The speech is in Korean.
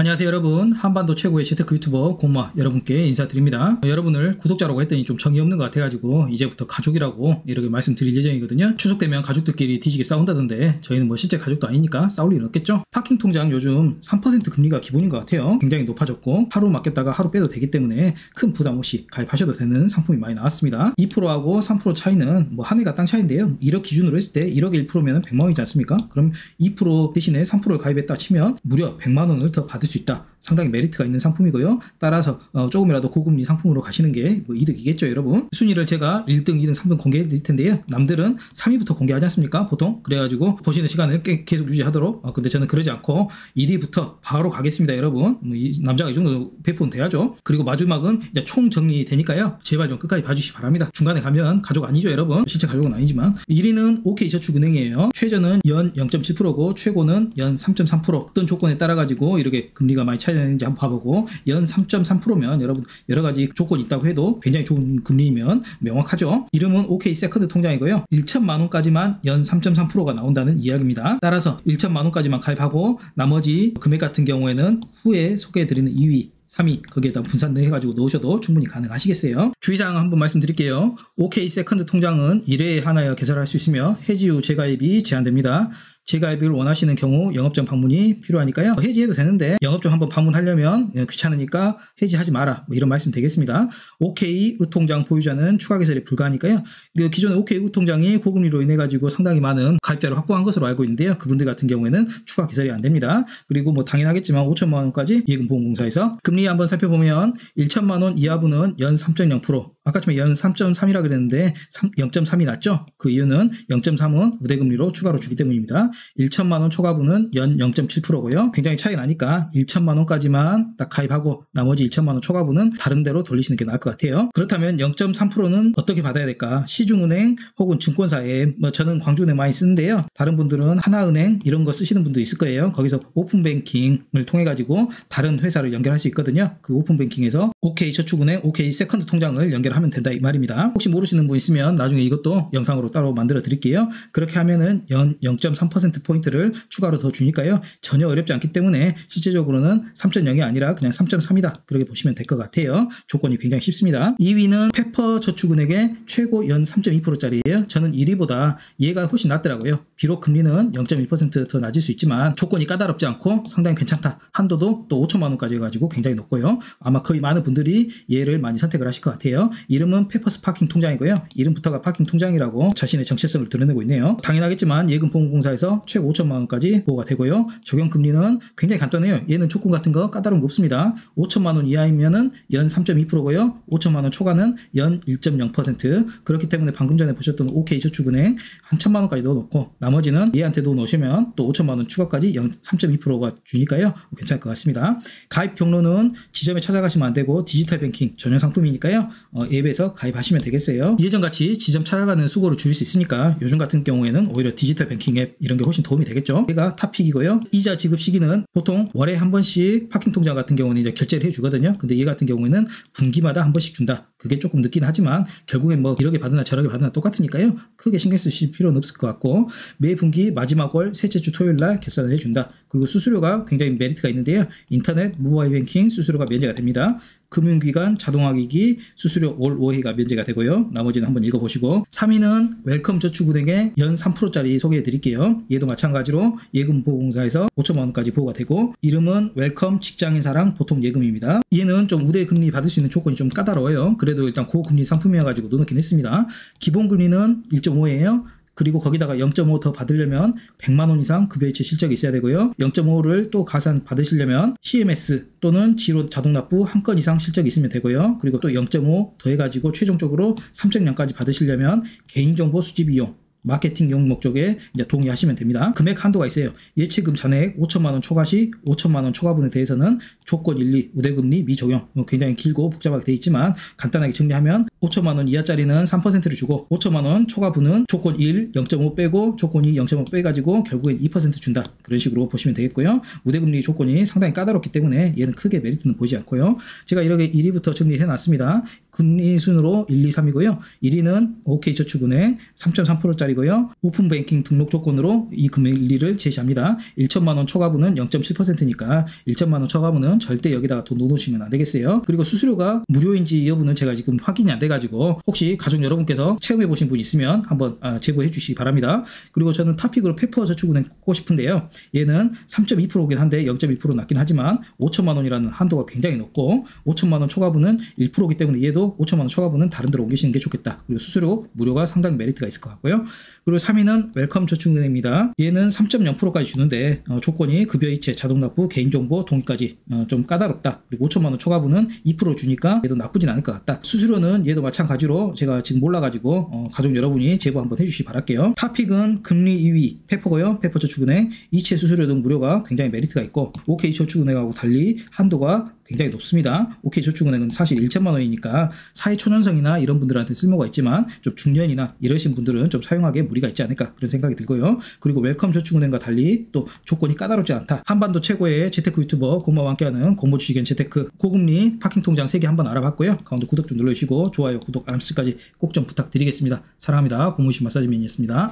안녕하세요 여러분, 한반도 최고의 재테크 유튜버 곰마 여러분께 인사드립니다. 여러분을 구독자라고 했더니 좀 정이 없는 것 같아가지고 이제부터 가족이라고 이렇게 말씀드릴 예정이거든요. 추석 되면 가족들끼리 뒤지게 싸운다던데 저희는 뭐 실제 가족도 아니니까 싸울 일은 없겠죠. 파킹 통장 요즘 3% 금리가 기본인 것 같아요. 굉장히 높아졌고 하루 맡겼다가 하루 빼도 되기 때문에 큰 부담 없이 가입하셔도 되는 상품이 많이 나왔습니다. 2%하고 3% 차이는 뭐 한 해가 땅 차이인데요. 1억 기준으로 했을 때 1억에 1%면 100만원이지 않습니까? 그럼 2% 대신에 3%를 가입했다 치면 무려 100만원을 더 받을 수 있다. 상당히 메리트가 있는 상품이고요. 따라서 조금이라도 고금리 상품으로 가시는 게 뭐 이득이겠죠 여러분. 순위를 제가 1등, 2등, 3등 공개해 드릴 텐데요. 남들은 3위부터 공개하지 않습니까? 보통. 그래가지고 보시는 시간을 계속 유지하도록. 근데 저는 그러지 않고 1위부터 바로 가겠습니다 여러분. 남자가 이 정도 배포는 돼야죠. 그리고 마지막은 이제 총 정리되니까요. 제발 좀 끝까지 봐주시기 바랍니다. 중간에 가면 가족 아니죠 여러분. 실제 가족은 아니지만. 1위는 OK저축은행이에요. 최저는 연 0.7%고 최고는 연 3.3%. 어떤 조건에 따라 가지고 이렇게 금리가 많이 차이나는지 한번 봐보고, 연 3.3%면 여러분 여러가지 조건이 있다고 해도 굉장히 좋은 금리이면 명확하죠. 이름은 OK 세컨드 통장이고요. 1천만원까지만 연 3.3%가 나온다는 이야기입니다. 따라서 1천만원까지만 가입하고 나머지 금액 같은 경우에는 후에 소개해드리는 2위 3위 거기에다 분산해가지고 넣으셔도 충분히 가능하시겠어요. 주의사항 한번 말씀드릴게요. OK 세컨드 통장은 1회에 하나여 개설할 수 있으며 해지 후 재가입이 제한됩니다. 재가입을 원하시는 경우 영업장 방문이 필요하니까요. 해지해도 되는데 영업장 한번 방문하려면 귀찮으니까 해지하지 마라, 뭐 이런 말씀 되겠습니다. OK 의통장 보유자는 추가 개설이 불가하니까요. 기존의 OK 의통장이 고금리로 인해 가지고 상당히 많은 가입자를 확보한 것으로 알고 있는데요. 그분들 같은 경우에는 추가 개설이 안 됩니다. 그리고 뭐 당연하겠지만 5천만 원까지 예금보험공사에서 금리 한번 살펴보면 1천만 원 이하분은 연 3.0%, 아까처럼 연 3.3이라 그랬는데 0.3이 낮죠. 그 이유는 0.3은 우대금리로 추가로 주기 때문입니다. 1천만 원 초과분은 연 0.7%고요. 굉장히 차이 나니까 1천만 원까지만 딱 가입하고 나머지 1천만 원 초과분은 다른 데로 돌리시는 게 나을 것 같아요. 그렇다면 0.3%는 어떻게 받아야 될까? 시중은행 혹은 증권사에, 뭐 저는 광주은행 많이 쓰는데요. 다른 분들은 하나은행 이런 거 쓰시는 분도 있을 거예요. 거기서 오픈뱅킹을 통해 가지고 다른 회사를 연결할 수 있거든요. 그 오픈뱅킹에서 OK저축은행 OK 세컨드 통장을 연결하면 된다 이 말입니다. 혹시 모르시는 분 있으면 나중에 이것도 영상으로 따로 만들어 드릴게요. 그렇게 하면은 연 0.3%포인트를 추가로 더 주니까요. 전혀 어렵지 않기 때문에 실제적으로는 3.0이 아니라 그냥 3.3이다. 그렇게 보시면 될 것 같아요. 조건이 굉장히 쉽습니다. 2위는 페퍼저축은행의 최고 연 3.2%짜리예요. 저는 1위보다 얘가 훨씬 낫더라고요. 비록 금리는 0.1% 더 낮을 수 있지만 조건이 까다롭지 않고 상당히 괜찮다. 한도도 또 5천만 원까지 해가지고 굉장히 높고요. 아마 거의 많은 분들이 얘를 많이 선택을 하실 것 같아요. 이름은 페퍼스 파킹 통장이고요. 이름부터가 파킹 통장이라고 자신의 정체성을 드러내고 있네요. 당연하겠지만 예금보험공사에서 최고 5천만 원까지 보호가 되고요. 적용금리는 굉장히 간단해요. 얘는 조건 같은 거 까다로운 거 없습니다. 5천만 원 이하이면은 연 3.2%고요. 5천만 원 초과는 연 1.0%. 그렇기 때문에 방금 전에 보셨던 OK저축은행 한 1천만 원까지 넣어놓고 나머지는 얘한테 넣어놓으시면 또 5천만 원 추가까지 연 3.2%가 주니까요. 괜찮을 것 같습니다. 가입 경로는 지점에 찾아가시면 안 되고 디지털 뱅킹 전용 상품이니까요. 앱에서 가입하시면 되겠어요. 예전같이 지점 찾아가는 수고를 줄일 수 있으니까 요즘 같은 경우에는 오히려 디지털 뱅킹 앱 이런 게 훨씬 도움이 되겠죠. 얘가 탑픽이고요. 이자 지급 시기는 보통 월에 한 번씩 파킹 통장 같은 경우는 이제 결제를 해주거든요. 근데 얘 같은 경우에는 분기마다 한 번씩 준다. 그게 조금 늦긴 하지만 결국엔 뭐 이렇게 받으나 저렇게 받으나 똑같으니까요. 크게 신경 쓰실 필요는 없을 것 같고, 매 분기 마지막 월 셋째 주 토요일 날 결산을 해준다. 그리고 수수료가 굉장히 메리트가 있는데요. 인터넷 모바일 뱅킹 수수료가 면제가 됩니다. 금융기관 자동화기기 수수료 월 5회가 면제가 되고요. 나머지는 한번 읽어보시고. 3위는 웰컴저축은행의 연 3%짜리 소개해드릴게요. 얘도 마찬가지로 예금보험공사에서 5천만 원까지 보호가 되고, 이름은 웰컴 직장인사랑 보통예금입니다. 얘는 좀 우대금리 받을 수 있는 조건이 좀 까다로워요. 그래도 일단 고금리 상품이어가지고 넣어놓긴 했습니다. 기본금리는 1.5예요. 그리고 거기다가 0.5 더 받으려면 100만 원 이상 급여일치 실적이 있어야 되고요. 0.5를 또 가산 받으시려면 CMS 또는 지로 자동납부 한 건 이상 실적이 있으면 되고요. 그리고 또 0.5 더해가지고 최종적으로 3.0까지 받으시려면 개인정보 수집 이용, 마케팅용 목적에 이제 동의하시면 됩니다. 금액 한도가 있어요. 예치금 잔액 5천만 원 초과 시 5천만 원 초과분에 대해서는 조건 1, 2, 우대금리 미적용. 굉장히 길고 복잡하게 되어 있지만 간단하게 정리하면 5천만 원 이하짜리는 3%를 주고 5천만 원 초과분은 조건 1 0.5 빼고 조건 2 0.5 빼가지고 결국엔 2% 준다. 그런 식으로 보시면 되겠고요. 우대금리 조건이 상당히 까다롭기 때문에 얘는 크게 메리트는 보이지 않고요. 제가 이렇게 1위부터 정리해 놨습니다. 금리 순으로 1, 2, 3이고요. 1위는 OK저축은행 3.3%짜리고요. 오픈뱅킹 등록 조건으로 이 금리를 제시합니다. 1천만 원 초과분은 0.7%니까 1천만 원 초과분은 절대 여기다가 돈 넣어놓으시면 안 되겠어요. 그리고 수수료가 무료인지 여부는 제가 지금 확인이 안 돼가지고 혹시 가족 여러분께서 체험해 보신 분 있으면 한번 제보해 주시기 바랍니다. 그리고 저는 탑픽으로 페퍼저축은행 꼽고 싶은데요. 얘는 3.2%긴 한데 0.1% 낮긴 하지만 5천만 원이라는 한도가 굉장히 높고 5천만 원 초과분은 1%이기 때문에 얘도 5천만 원 초과분은 다른 데로 옮기시는 게 좋겠다. 그리고 수수료 무료가 상당히 메리트가 있을 것 같고요. 그리고 3위는 웰컴 저축은행입니다. 얘는 3.0%까지 주는데 조건이 급여이체, 자동납부, 개인정보, 동의까지 좀 까다롭다. 그리고 5천만 원 초과분은 2% 주니까 얘도 나쁘진 않을 것 같다. 수수료는 얘도 마찬가지로 제가 지금 몰라가지고 가족 여러분이 제보 한번 해주시기 바랄게요. 탑픽은 금리 2위 페퍼고요. 페퍼저축은행 이체 수수료 등 무료가 굉장히 메리트가 있고 OK저축은행하고 달리 한도가 굉장히 높습니다. OK저축은행은 사실 1천만 원이니까 사회초년생이나 이런 분들한테 쓸모가 있지만 좀 중년이나 이러신 분들은 좀 사용하기에 무리가 있지 않을까 그런 생각이 들고요. 그리고 웰컴저축은행과 달리 또 조건이 까다롭지 않다. 한반도 최고의 재테크 유튜버 고모와 함께하는 고모주식엔 재테크 고금리 파킹통장 3개 한번 알아봤고요. 가운데 구독 좀 눌러주시고 좋아요, 구독, 알람설까지 꼭 좀 부탁드리겠습니다. 사랑합니다. 고모주식 마사지맨이었습니다.